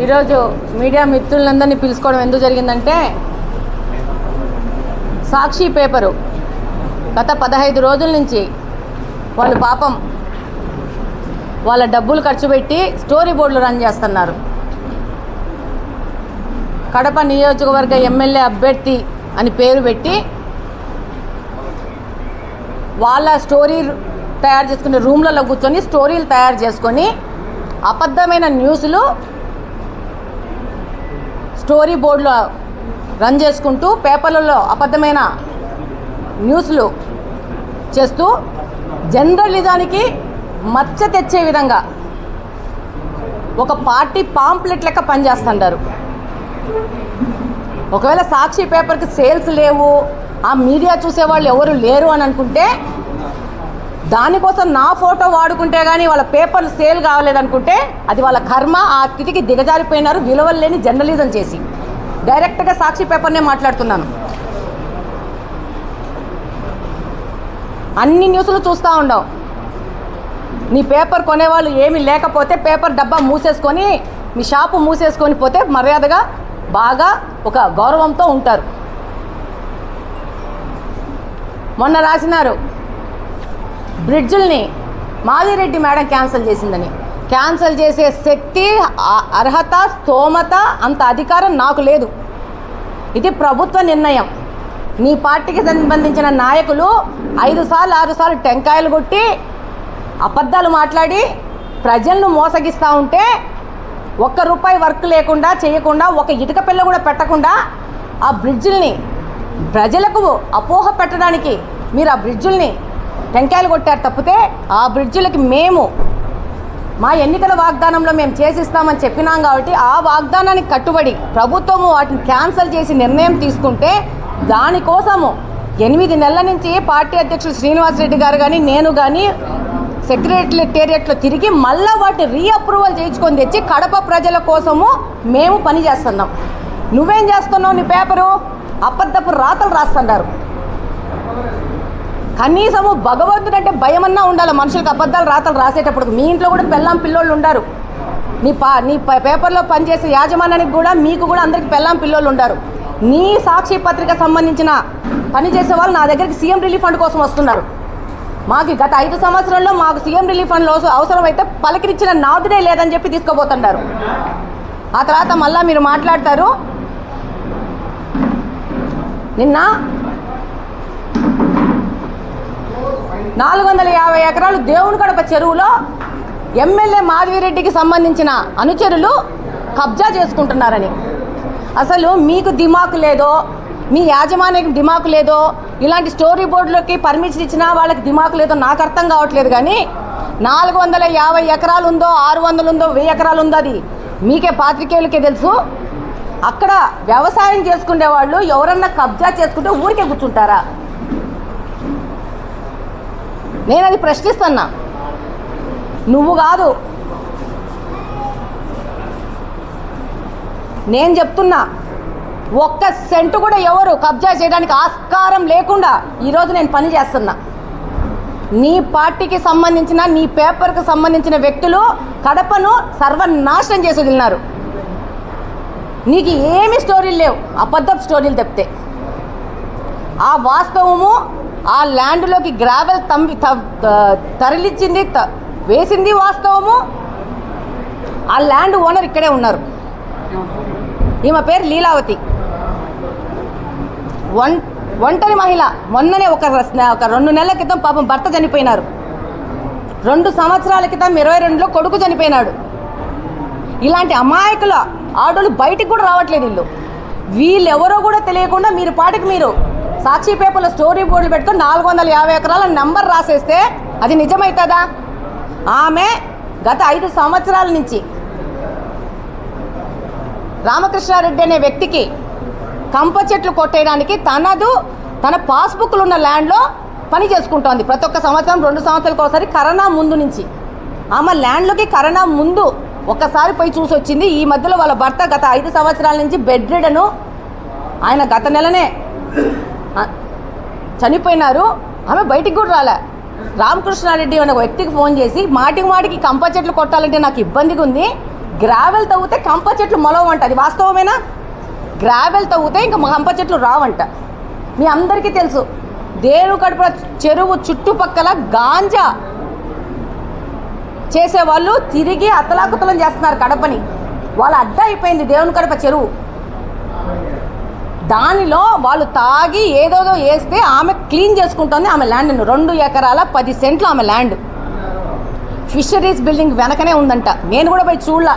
ఈరోజు మీడియా మిత్రులందరినీ పిలుచుకోవడం ఎందుకు జరిగిందంటే, సాక్షి పేపరు గత 15 రోజుల నుంచి వాళ్ళు పాపం వాళ్ళ డబ్బులు ఖర్చు పెట్టి స్టోరీ బోర్డులు రన్ చేస్తున్నారు. కడప నియోజకవర్గ ఎమ్మెల్యే అభ్యర్థి అని పేరు పెట్టి వాళ్ళ స్టోరీ తయారు చేసుకునే రూమ్లలో కూర్చొని స్టోరీలు తయారు చేసుకొని అబద్ధమైన న్యూస్లు స్టోరీ బోర్డులో రన్ చేసుకుంటూ పేపర్లలో అబద్ధమైన న్యూస్లు చేస్తూ జర్నలిజానికి మచ్చ తెచ్చే విధంగా ఒక పార్టీ పాంప్లెట్ లెక్క పనిచేస్తుంటారు. ఒకవేళ సాక్షి పేపర్కి సేల్స్ లేవు, ఆ మీడియా చూసేవాళ్ళు ఎవరు లేరు అని అనుకుంటే, దానికోసం నా ఫోటో వాడుకుంటే కానీ వాళ్ళ పేపర్లు సేల్ కావలేదనుకుంటే అది వాళ్ళ కర్మ. ఆ స్థితికి దిగజారిపోయినారు విలువలు లేని జర్నలిజం చేసి. డైరెక్ట్గా సాక్షి పేపర్నే మాట్లాడుతున్నాను. అన్ని న్యూస్లు చూస్తూ ఉండవు. నీ పేపర్ కొనేవాళ్ళు ఏమీ లేకపోతే పేపర్ డబ్బా మూసేసుకొని మీ షాపు మూసేసుకొని పోతే మర్యాదగా బాగా ఒక గౌరవంతో ఉంటారు. మొన్న రాసినారు బ్రిడ్జుల్ని మాదిరెడ్డి మేడం క్యాన్సిల్ చేసిందని. క్యాన్సిల్ చేసే శక్తి, అర్హత, స్తోమత, అంత అధికారం నాకు లేదు. ఇది ప్రభుత్వ నిర్ణయం. నీ పార్టీకి సంబంధించిన నాయకులు 5 సార్లు 6 సార్లు టెంకాయలు కొట్టి అబద్ధాలు మాట్లాడి ప్రజలను మోసగిస్తూ ఉంటే, ₹1 వర్క్ లేకుండా చేయకుండా, ఒక ఇటుక పిల్ల కూడా పెట్టకుండా ఆ బ్రిడ్జుల్ని ప్రజలకు అపోహ పెట్టడానికి మీరు ఆ బ్రిడ్జుల్ని టెంకాయలు కొట్టారు తప్పితే, ఆ బ్రిడ్జులకి మేము మా ఎన్నికల వాగ్దానంలో మేము చేసిస్తామని చెప్పినాం కాబట్టి ఆ వాగ్దానానికి కట్టుబడి ప్రభుత్వము వాటిని క్యాన్సిల్ చేసి నిర్ణయం తీసుకుంటే, దానికోసము 8 నెలల నుంచి పార్టీ అధ్యక్షుడు శ్రీనివాసరెడ్డి గారు కానీ నేను కానీ సెక్రటేరియట్లో తిరిగి మళ్ళీ వాటిని రీఅప్రూవల్ చేయించుకొని తెచ్చి కడప ప్రజల కోసము మేము పని చేస్తున్నాం. నువ్వేం చేస్తున్నావు? నీ పేపరు అబద్ధపు రాతలు రాస్తున్నారు. కనీసము భగవంతుడు అంటే భయమన్నా ఉండాలి మనుషులకు. అబద్ధాలు రాతలు రాసేటప్పుడు మీ ఇంట్లో కూడా పెళ్ళాం పిల్లోళ్ళు ఉండారు. నీ పేపర్లో పనిచేసే యాజమాన్యానికి కూడా, మీకు కూడా అందరికి పెళ్ళాం పిల్లోళ్ళు ఉండారు. నీ సాక్షి పత్రిక సంబంధించిన పనిచేసే వాళ్ళు నా దగ్గరికి సీఎం రిలీఫ్ ఫండ్ కోసం వస్తున్నారు. మాకు గత 5 సంవత్సరాల్లో మాకు సీఎం రిలీఫ్ ఫండ్ అవసరమైతే పలకరించిన నాదుడే లేదని చెప్పి తీసుకోబోతున్నారు. ఆ తర్వాత మళ్ళీ మీరు మాట్లాడతారు. నిన్న 450 ఎకరాలు దేవుని కడప చెరువులో ఎమ్మెల్యే మాధవిరెడ్డికి సంబంధించిన అనుచరులు కబ్జా చేసుకుంటున్నారని. అసలు మీకు దిమాకు లేదో, మీ యాజమాన్యానికి దిమాకు లేదో, ఇలాంటి స్టోరీ బోర్డులోకి పర్మిషన్ ఇచ్చినా వాళ్ళకి దిమాకు లేదో నాకు అర్థం కావట్లేదు. కానీ 450 ఎకరాలు ఉందో, 600 ఉందో, 1000 ఎకరాలు ఉందో అది మీకే పాత్రికేయులకే తెలుసు. అక్కడ వ్యవసాయం చేసుకునే వాళ్ళు ఎవరన్నా కబ్జా చేసుకుంటే ఊరికే కూర్చుంటారా? నేను అది ప్రశ్నిస్తున్నా. నువ్వు కాదు, నేను చెప్తున్నా. 1 సెంటు కూడా ఎవరు కబ్జా చేయడానికి ఆస్కారం లేకుండా ఈరోజు నేను పని చేస్తున్నా. నీ పార్టీకి సంబంధించిన, నీ పేపర్కి సంబంధించిన వ్యక్తులు కడపను సర్వనాశనం చేసి వదిలినారు. నీకు ఏమి స్టోరీలు లేవు, అబద్ధపు స్టోరీలు తప్పితే. ఆ వాస్తవము, ఆ ల్యాండ్లోకి గ్రావెల్ తరలించింది, వేసింది వాస్తవము. ఆ ల్యాండ్ ఓనర్ ఇక్కడే ఉన్నారు. ఈమె పేరు లీలావతి, ఒంటరి మహిళ. మొన్ననే ఒక 2 నెలల క్రితం పాపం భర్త చనిపోయినారు. 2 సంవత్సరాల క్రితం 22లో కొడుకు చనిపోయినాడు. ఇలాంటి అమాయకుల ఆడోళ్ళు బయటికి కూడా రావట్లేదు. వీళ్ళెవరో కూడా తెలియకుండా మీరు పాటికి మీరు సాక్షి పేపర్లో స్టోరీ బోర్డులు పెట్టుకొని 450 ఎకరాల నెంబర్ రాసేస్తే అది నిజమవుతుందా? ఆమె గత 5 సంవత్సరాల నుంచి రామకృష్ణారెడ్డి అనే వ్యక్తికి కంప చెట్లు కొట్టేయడానికి తన పాస్బుక్లు ఉన్న ల్యాండ్లో పని చేసుకుంటోంది. ప్రతి ఒక్క సంవత్సరం 2 సంవత్సరాలకు ఒకసారి కరోనా ముందు నుంచి ఆమె ల్యాండ్లోకి కరోనా ముందు ఒక్కసారి పోయి చూసి వచ్చింది. ఈ మధ్యలో వాళ్ళ భర్త గత 5 సంవత్సరాల నుంచి బెడ్ రిడను. ఆయన గత నెలనే చనిపోయినారు. ఆమె బయటికి కూడా రాలే. రామకృష్ణారెడ్డి అనే వ్యక్తికి ఫోన్ చేసి మాటికి కంప చెట్లు కొట్టాలంటే నాకు ఇబ్బందిగా ఉంది, గ్రావెల్ తవ్వితే కంప చెట్లు మొలవంట, అది వాస్తవమేనా? గ్రావెల్ తవ్వితే ఇంకా కంప చెట్లు రావంట. మీ అందరికీ తెలుసు, దేవునికడప చెరువు చుట్టుపక్కల గాంజా చేసేవాళ్ళు తిరిగి అతలాకుతలం చేస్తున్నారు కడపని. వాళ్ళ అడ్డ అయిపోయింది దేవునికడప చెరువు. దానిలో వాళ్ళు తాగి ఏదోదో వేస్తే ఆమె క్లీన్ చేసుకుంటుంది ఆమె ల్యాండ్ను. 2 ఎకరాల 10 సెంట్లు ఆమె ల్యాండ్. ఫిషరీస్ బిల్డింగ్ వెనకనే ఉందంట. నేను కూడా పోయి చూడలా.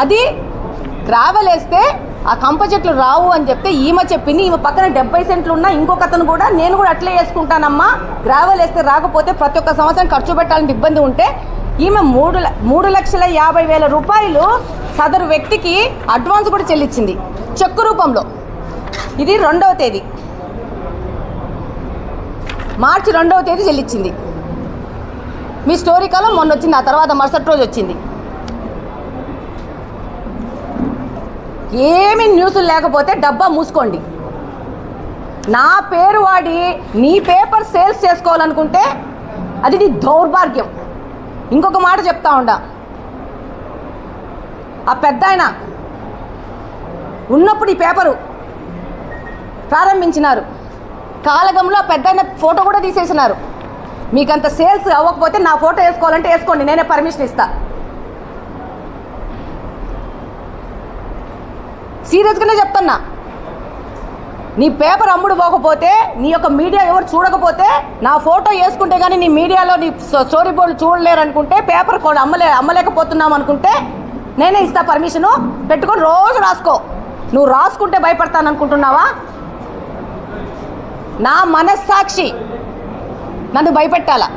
అది గ్రావెల్ వేస్తే ఆ కంప చెట్లు రావు అని చెప్తే ఈమె చెప్పింది. ఈమె పక్కన 70 సెంట్లు ఉన్నా ఇంకొక అతను కూడా నేను కూడా అట్లే వేసుకుంటానమ్మా, గ్రావెల్ వేస్తే రాకపోతే ప్రతి ఒక్క సంవత్సరం ఖర్చు పెట్టాలని ఇబ్బంది ఉంటే ఈమె 3,50,000 రూపాయలు సదరు వ్యక్తికి అడ్వాన్స్ కూడా చెల్లించింది చెక్కు రూపంలో. ఇది 2వ తేదీ, మార్చి 2వ తేదీ చెల్లించింది. మీ స్టోరీ కాలం మొన్న వచ్చింది, ఆ తర్వాత మరుసటి రోజు వచ్చింది. ఏమి న్యూస్లు లేకపోతే డబ్బా మూసుకోండి. నా పేరు వాడి నీ పేపర్ సేల్స్ చేసుకోవాలనుకుంటే అది నీ దౌర్భాగ్యం. ఇంకొక మాట చెప్తా ఉండా, ఆ పెద్ద ఆయన ఉన్నప్పుడు ఈ పేపరు ప్రారంభించినారు, కాలగంలో ఆ పెద్ద ఆయన ఫోటో కూడా తీసేసినారు. మీకంత సేల్స్ అవ్వకపోతే నా ఫోటో వేసుకోవాలంటే వేసుకోండి, నేనే పర్మిషన్ ఇస్తా. సీరియస్గానే చెప్తున్నా, నీ పేపర్ అమ్ముడు పోకపోతే, నీ యొక్క మీడియా ఎవరు చూడకపోతే, నా ఫోటో వేసుకుంటే కానీ నీ మీడియాలో నీ స్టోరీ బోర్డు చూడలేరు అనుకుంటే, పేపర్ కూడా అమ్మలేకపోతున్నాం అనుకుంటే నేనే ఇస్తా పర్మిషను. పెట్టుకొని రోజు రాసుకో. నువ్వు రాసుకుంటే భయపడతాను అనుకుంటున్నావా? నా మనస్సాక్షి నన్ను భయపెట్టాలా?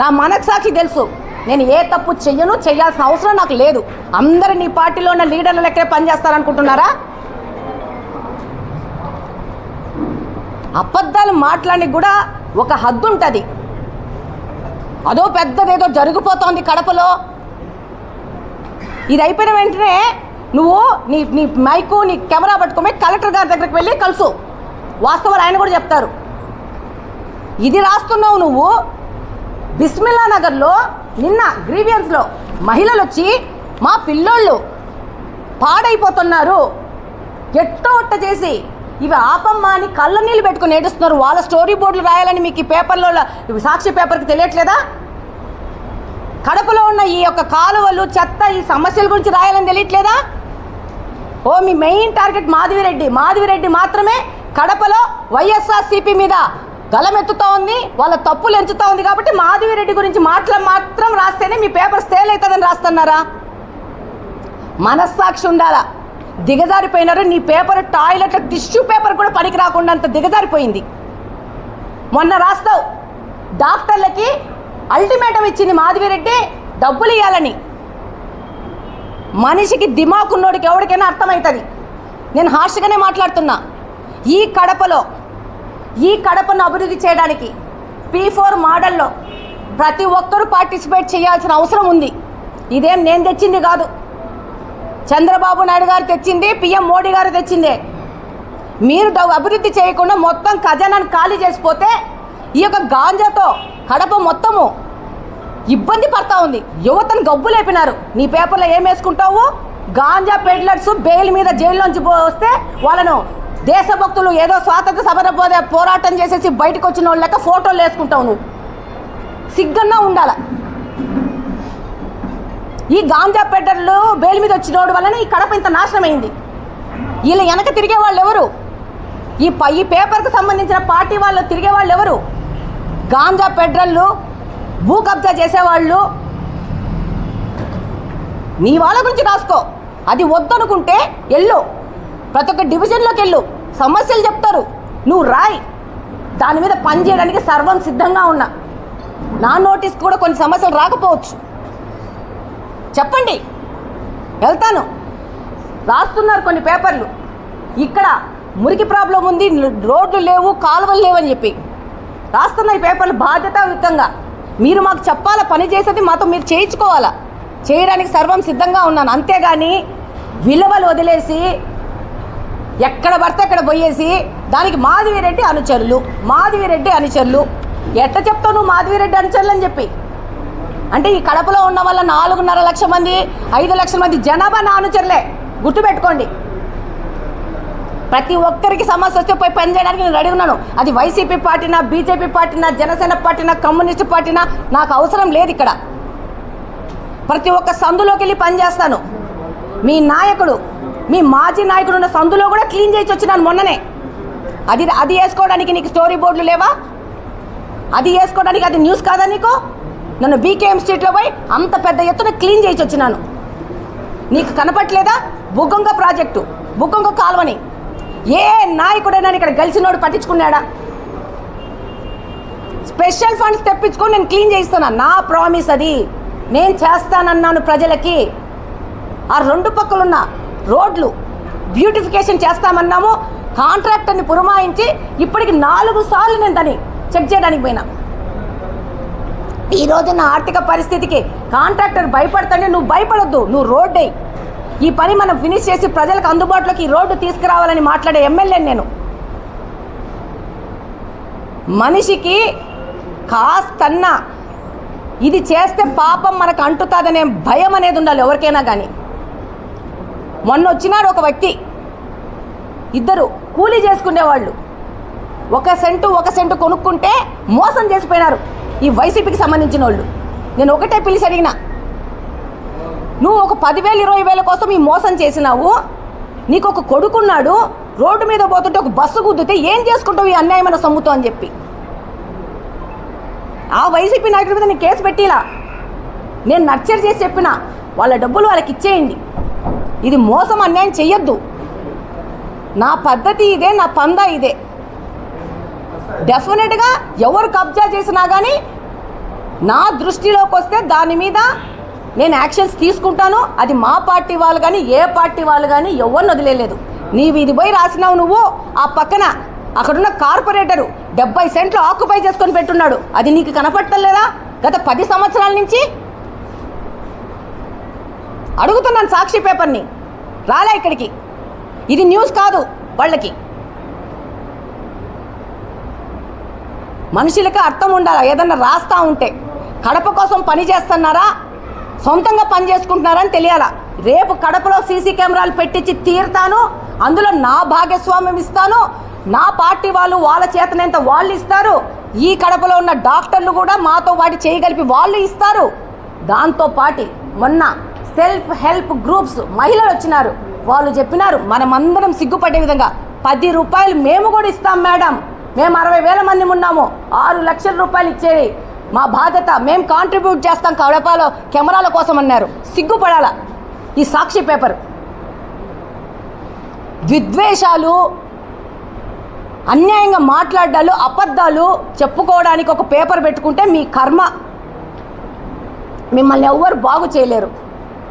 నా మనస్సాక్షి తెలుసు నేను ఏ తప్పు చెయ్యను, చేయాల్సిన అవసరం నాకు లేదు. అందరు నీ పార్టీలో ఉన్న లీడర్ల లెక్కే పనిచేస్తారనుకుంటున్నారా? అబద్ధాలు మాట్లాడడానికి కూడా ఒక హద్దు ఉంటుంది. అదో పెద్దదేదో జరిగిపోతోంది కడపలో. ఇది అయిపోయిన వెంటనే నువ్వు నీ నీ మైకు నీ కెమెరా పట్టుకొని కలెక్టర్ గారి దగ్గరికి వెళ్ళి కలుసు. వాస్తవాలు ఆయన కూడా చెప్తారు. ఇది రాస్తున్నావు నువ్వు. బిస్మిల్లా నగర్లో నిన్న గ్రీవియన్స్లో మహిళలు వచ్చి మా పిల్లోళ్ళు పాడైపోతున్నారు ఎట్టో ఒట్ట చేసి ఇవి ఆపమ్మా అని కళ్ళ నీళ్ళు పెట్టుకుని ఏడుస్తున్నారు. వాళ్ళ స్టోరీ బోర్డులు రాయాలని మీకు ఈ పేపర్లో సాక్షి పేపర్కి తెలియట్లేదా? కడపలో ఉన్న ఈ యొక్క కాలువలు, చెత్త, ఈ సమస్యల గురించి రాయాలని తెలియట్లేదా? ఓ మీ మెయిన్ టార్గెట్ మాధవిరెడ్డి మాత్రమే కడపలో వైఎస్ఆర్సీపీ మీద గలమెత్తుతూ ఉంది, వాళ్ళ తప్పులు ఎంచుతూ ఉంది కాబట్టి మాధవిరెడ్డి గురించి మాత్రం రాస్తేనే మీ పేపర్ సేల్ అవుతుందని రాస్తున్నారా? మనస్సాక్షి ఉండాలా. దిగజారిపోయినారు. నీ పేపర్ టాయిలెట్ టిష్యూ పేపర్ కూడా పనికి రాకుండా అంత దిగజారిపోయింది. మొన్న రాస్తావు డాక్టర్లకి అల్టిమేటం ఇచ్చింది మాధవిరెడ్డి డబ్బులు ఇవ్వాలని. మనిషికి దిమాకున్నోడికి ఎవరికైనా అర్థమవుతుంది. నేను హార్ష్గానే మాట్లాడుతున్నా. ఈ కడపను అభివృద్ధి చేయడానికి P4 మోడల్లో ప్రతి ఒక్కరూ పార్టిసిపేట్ చేయాల్సిన అవసరం ఉంది. ఇదేం నేను తెచ్చింది కాదు, చంద్రబాబు నాయుడు గారు తెచ్చింది, PM మోడీ గారు తెచ్చిందే. మీరు అభివృద్ధి చేయకుండా మొత్తం ఖజానాను ఖాళీ చేసిపోతే ఈ యొక్క గాంజాతో కడప మొత్తము ఇబ్బంది పడతా ఉంది. యువతను గబ్బు లేపినారు. నీ పేపర్లో ఏం వేసుకుంటావు? గాంజా పెడ్లర్స్ బెయిల్ మీద జైల్లోంచి వస్తే వాళ్ళను దేశభక్తులు ఏదో స్వాతంత్ర సమర పోరాటం చేసేసి బయటకు వచ్చిన వాళ్ళ లెక్క ఫోటోలు వేసుకుంటావు. నువ్వు సిగ్గన్నా ఉండాల. ఈ గాంజా పెడ్లర్లు బెయిల్ మీద వచ్చినోడు వలన ఈ కడప ఇంత నాశనం అయింది. వీళ్ళు వెనక తిరిగే వాళ్ళు ఎవరు? ఈ పేపర్కు సంబంధించిన పార్టీ వాళ్ళు తిరిగే వాళ్ళు ఎవరు? గాంజా పెడ్లర్లు, భూ కబ్జా చేసేవాళ్ళు. నీ వాళ్ళ గురించి రాసుకో. అది వద్దనుకుంటే వెళ్ళు, ప్రతి ఒక్క డివిజన్లోకి వెళ్ళు, సమస్యలు చెప్తారు, నువ్వు రాయి. దాని మీద పని చేయడానికి సర్వం సిద్ధంగా ఉన్నా. నా నోటీస్కి కూడా కొన్ని సమస్యలు రాకపోవచ్చు, చెప్పండి, వెళ్తాను. రాస్తున్నారు కొన్ని పేపర్లు, ఇక్కడ మురికి ప్రాబ్లం ఉంది, రోడ్లు లేవు, కాలువలు లేవు అని చెప్పి రాస్తున్న ఈ పేపర్లు బాధ్యతాయుతంగా మీరు మాకు చెప్పాలా. పని చేసేది మాతో మీరు చేయించుకోవాలా. చేయడానికి సర్వం సిద్ధంగా ఉన్నాను. అంతేగాని విలువలు వదిలేసి ఎక్కడ పడితే అక్కడ పోయేసి దానికి మాధవిరెడ్డి అనుచరులు ఎట్ట చెప్తావు నువ్వు మాధవిరెడ్డి అనుచరులు అని చెప్పి? అంటే ఈ కడపలో ఉన్న వల్ల 4.5 లక్షల మంది 5 లక్షల మంది జనాభా నా అనుచరులే, గుర్తుపెట్టుకోండి. ప్రతి ఒక్కరికి సమస్య వస్తే పోయి పని చేయడానికి నేను రెడీ ఉన్నాను. అది వైసీపీ పార్టీనా, బీజేపీ పార్టీనా, జనసేన పార్టీనా, కమ్యూనిస్ట్ పార్టీనా నాకు అవసరం లేదు. ఇక్కడ ప్రతి ఒక్క సందులోకి వెళ్ళి పని చేస్తాను. మీ నాయకుడు, మీ మాజీ నాయకుడు ఉన్న సందులో కూడా క్లీన్ చేసి వచ్చినాను మొన్ననే. అది వేసుకోవడానికి నీకు స్టోరీ బోర్డులు లేవా? అది వేసుకోవడానికి అది న్యూస్ కాదా నీకు? నన్ను బీకేఎం స్ట్రీట్లో పోయి అంత పెద్ద ఎత్తున క్లీన్ చేసి వచ్చినాను. నీకు కనపట్లేదా? బుగ్గొంగ ప్రాజెక్టు, బుగ్గొంగ కాలువని ఏ నాయకుడైనా ఇక్కడ గెలిచినోడు పట్టించుకున్నాడా? స్పెషల్ ఫండ్స్ తెప్పించుకొని నేను క్లీన్ చేయిస్తున్నా. నా ప్రామిస్ అది. నేను చేస్తానన్నాను ప్రజలకి. ఆ 2 పక్కలున్న రోడ్లు బ్యూటిఫికేషన్ చేస్తామన్నాము. కాంట్రాక్టర్ని పురమాయించి ఇప్పటికి 4 సార్లు నేను దాన్ని చెక్ చేయడానికి పోయినా. ఈరోజు నా ఆర్థిక పరిస్థితికి కాంట్రాక్టర్ భయపడతానే, నువ్వు భయపడొద్దు, నువ్వు రోడ్ అయ్యి ఈ పని మనం ఫినిష్ చేసి ప్రజలకు అందుబాటులోకి ఈ రోడ్డు తీసుకురావాలని మాట్లాడే ఎమ్మెల్యేని నేను. మనిషికి కాస్తన్నా ఇది చేస్తే పాపం మనకు అంటుతుందనే భయం అనేది ఉండాలి ఎవరికైనా కానీ. మొన్న వచ్చినాడు ఒక వ్యక్తి, ఇద్దరు కూలీ చేసుకునేవాళ్ళు, 1 సెంటు కొనుక్కుంటే మోసం చేసిపోయినారు ఈ వైసీపీకి సంబంధించిన వాళ్ళు. నేను ఒకటే పిలిచి అడిగిన, నువ్వు ఒక 10,000 20,000 కోసం ఈ మోసం చేసినావు, నీకు ఒక కొడుకున్నాడు, రోడ్డు మీద పోతుంటే ఒక బస్సు గుద్దితే ఏం చేసుకుంటావు ఈ అన్యాయమైన సొమ్ముతో అని చెప్పి ఆ వైసీపీ నాయకుడి మీద నేను కేసు పెట్టిలా. నేను నర్చర్ చేసి చెప్పిన, వాళ్ళ డబ్బులు వాళ్ళకి ఇచ్చేయండి, ఇది మోసం అన్యాయం చెయ్యొద్దు, నా పద్ధతి ఇదే, నా పందా ఇదే. డెఫినెట్గా ఎవరు కబ్జా చేసినా కానీ నా దృష్టిలోకి వస్తే దాని మీద నేను యాక్షన్స్ తీసుకుంటాను. అది మా పార్టీ వాళ్ళు కానీ ఏ పార్టీ వాళ్ళు కానీ ఎవరిని వదిలేదు. నీవు ఇది పోయి రాసినావు, నువ్వు ఆ పక్కన అక్కడున్న కార్పొరేటరు 70 సెంట్లు ఆక్యుపై చేసుకొని పెట్టున్నాడు, అది నీకు కనపట్టలేదా? గత 10 సంవత్సరాల నుంచి అడుగుతున్నాను సాక్షి పేపర్ని, రాలే ఇక్కడికి. ఇది న్యూస్ కాదు వాళ్ళకి. మనుషులకి అర్థం ఉండాలి. ఏదన్నా రాస్తా ఉంటే కడప కోసం పని చేస్తున్నారా, సొంతంగా పని చేసుకుంటున్నారా అని తెలియాలా. రేపు కడపలో సీసీ కెమెరాలు పెట్టించి తీరుతాను, అందులో నా భాగస్వామ్యం ఇస్తాను. నా పార్టీ వాళ్ళు వాళ్ళ చేతనంత వాళ్ళు ఇస్తారు. ఈ కడపలో ఉన్న డాక్టర్లు కూడా మాతో వాటి చేయగలిపి వాళ్ళు ఇస్తారు. దాంతోపాటు మొన్న సెల్ఫ్ హెల్ప్ గ్రూప్స్ మహిళలు వచ్చినారు, వాళ్ళు చెప్పినారు మనమందరం సిగ్గుపడే విధంగా 10 రూపాయలు మేము కూడా ఇస్తాం మేడం, మేము 60,000 మంది ఉన్నాము, 6 లక్షల రూపాయలు ఇచ్చేది మా బాధ్యత, మేము కాంట్రిబ్యూట్ చేస్తాం కడపలో కెమెరాల కోసం అన్నారు. సిగ్గుపడాల ఈ సాక్షి పేపర్. విద్వేషాలు, అన్యాయంగా మాట్లాడాలు, అబద్ధాలు చెప్పుకోవడానికి ఒక పేపర్ పెట్టుకుంటే మీ కర్మ. మిమ్మల్ని ఎవ్వరు బాగు చేయలేరు.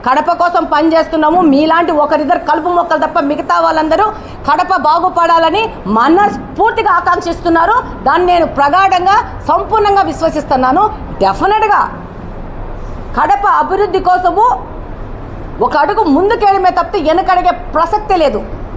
కడప కోసం పనిచేస్తున్నాము, మీలాంటి ఒకరిద్దరు కలుపు మొక్కలు తప్ప మిగతా వాళ్ళందరూ కడప బాగుపడాలని మనస్ఫూర్తిగా ఆకాంక్షిస్తున్నారు. దాన్ని నేను ప్రగాఢంగా సంపూర్ణంగా విశ్వసిస్తున్నాను. డెఫినెట్గా కడప అభివృద్ధి కోసము ఒక అడుగు ముందుకేయడమే తప్పితే వెనకడిగే ప్రసక్తే లేదు.